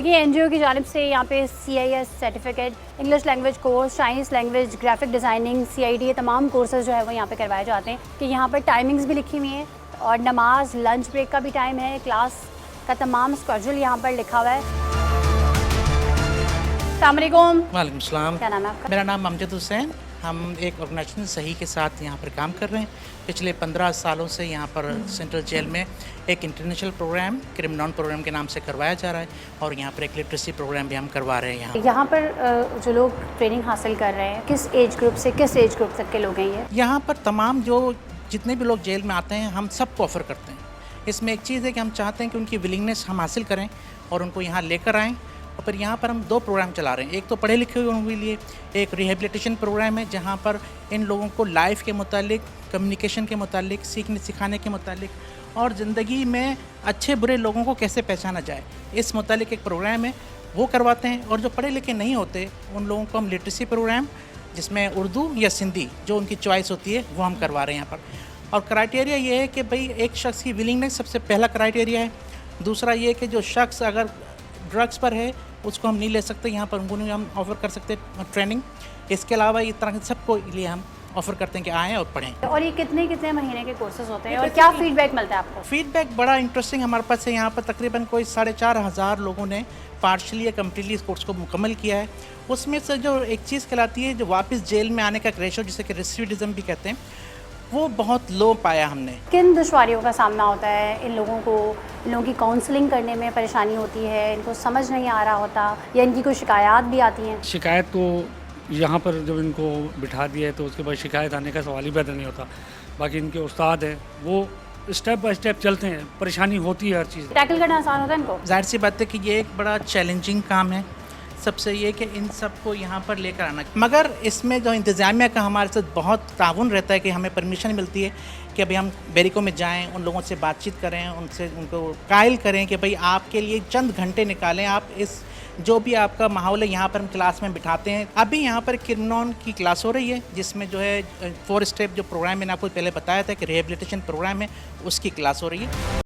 देखिए एनजीओ की जानिब से यहाँ पे CIS certificate, English language course, Chinese language, graphic designing, CID ये तमाम कोर्सेज जो है वो यहाँ पे करवाए जाते हैं कि यहाँ पर टाइमिंग्स भी लिखी हुई हैं और नमाज, लंच ब्रेक का भी टाइम है, क्लास का तमाम स्केड्यूल यहाँ पर लिखा हुआ है। अस्सलाम वालेकुम। वालेकुम सलाम। क्या नाम है आपका? मेरा नाम अमजद हुसैन। हम एक ऑर्गेनाइजेशन सही के साथ यहाँ पर काम कर रहे हैं। पिछले 15 सालों से यहाँ पर सेंट्रल जेल में एक इंटरनेशनल प्रोग्राम क्रिमिनल प्रोग्राम के नाम से करवाया जा रहा है और यहाँ पर एक लिटरेसी प्रोग्राम भी हम करवा रहे हैं। यहाँ पर जो लोग ट्रेनिंग हासिल कर रहे हैं किस एज ग्रुप से किस एज ग्रुप तक के लोग हैं ये? यहाँ पर तमाम जो जितने भी लोग जेल में आते हैं हम सबको ऑफ़र करते हैं। इसमें एक चीज़ है कि हम चाहते हैं कि उनकी विलिंगनेस हम हासिल करें और उनको यहाँ लेकर आएँ। और फिर यहाँ पर हम 2 प्रोग्राम चला रहे हैं। एक तो पढ़े लिखे लोगों के लिए एक रिहेबिलिटेशन प्रोग्राम है जहाँ पर इन लोगों को लाइफ के मुतालिक, कम्युनिकेशन के मुतालिक, सीखने सिखाने के मुतालिक और ज़िंदगी में अच्छे बुरे लोगों को कैसे पहचाना जाए इस मुतालिक एक प्रोग्राम है, वो करवाते हैं। और जो पढ़े लिखे नहीं होते उन लोगों को हम लिटरेसी प्रोग्राम जिसमें उर्दू या सिंधी जो उनकी चॉइस होती है वो हम करवा रहे हैं यहाँ पर। और क्राइटेरिया ये है कि भाई एक शख्स की विलिंगनेस सबसे पहला क्राइटेरिया है। दूसरा ये कि जो शख्स अगर ड्रग्स पर है उसको हम नहीं ले सकते, यहाँ पर उनको नहीं हम ऑफ़र कर सकते ट्रेनिंग। इसके अलावा इस तरह के सबको लिए हम ऑफ़र करते हैं कि आएँ और पढ़ें। और ये कितने कितने महीने के कोर्सेज होते हैं और क्या फीडबैक मिलता है आपको? फीडबैक बड़ा इंटरेस्टिंग हमारे पास है। यहाँ पर तकरीबन कोई 4,500 लोगों ने पार्शली या कम्प्लीटली इस कोर्स को मुकम्मल किया है। उसमें से जो एक चीज़ कहलाती है जो वापस जेल में आने का रेशो जिसे कि रेसिडिविज्म भी कहते हैं वो बहुत लो पाया हमने। किन दुश्वारियों का सामना होता है इन लोगों को? इन लोगों की काउंसलिंग करने में परेशानी होती है, इनको समझ नहीं आ रहा होता या इनकी कोई शिकायत भी आती हैं? शिकायत तो यहाँ पर जब इनको बिठा दिया है तो उसके बाद शिकायत आने का सवाल ही पैदा नहीं होता। बाकी इनके उस्ताद हैं वो स्टेप बाय स्टेप चलते हैं, परेशानी होती है हर चीज़। टैकल करना आसान होता है इनको? जाहिर सी बात है कि ये एक बड़ा चैलेंजिंग काम है। सबसे ये कि इन सबको यहाँ पर लेकर आना, मगर इसमें जो इंतज़ामिया का हमारे साथ बहुत ताउन रहता है कि हमें परमिशन मिलती है कि अभी हम बैरिकों में जाएं, उन लोगों से बातचीत करें, उनसे उनको कायल करें कि भाई आपके लिए चंद घंटे निकालें, आप इस जो भी आपका माहौल है यहाँ पर हम क्लास में बिठाते हैं। अभी यहाँ पर क्रिमिनल की क्लास हो रही है जिसमें जो है 4 स्टेप जो प्रोग्राम मैंने आपको पहले बताया था कि रिहेबिलिटेशन प्रोग्राम है उसकी क्लास हो रही है।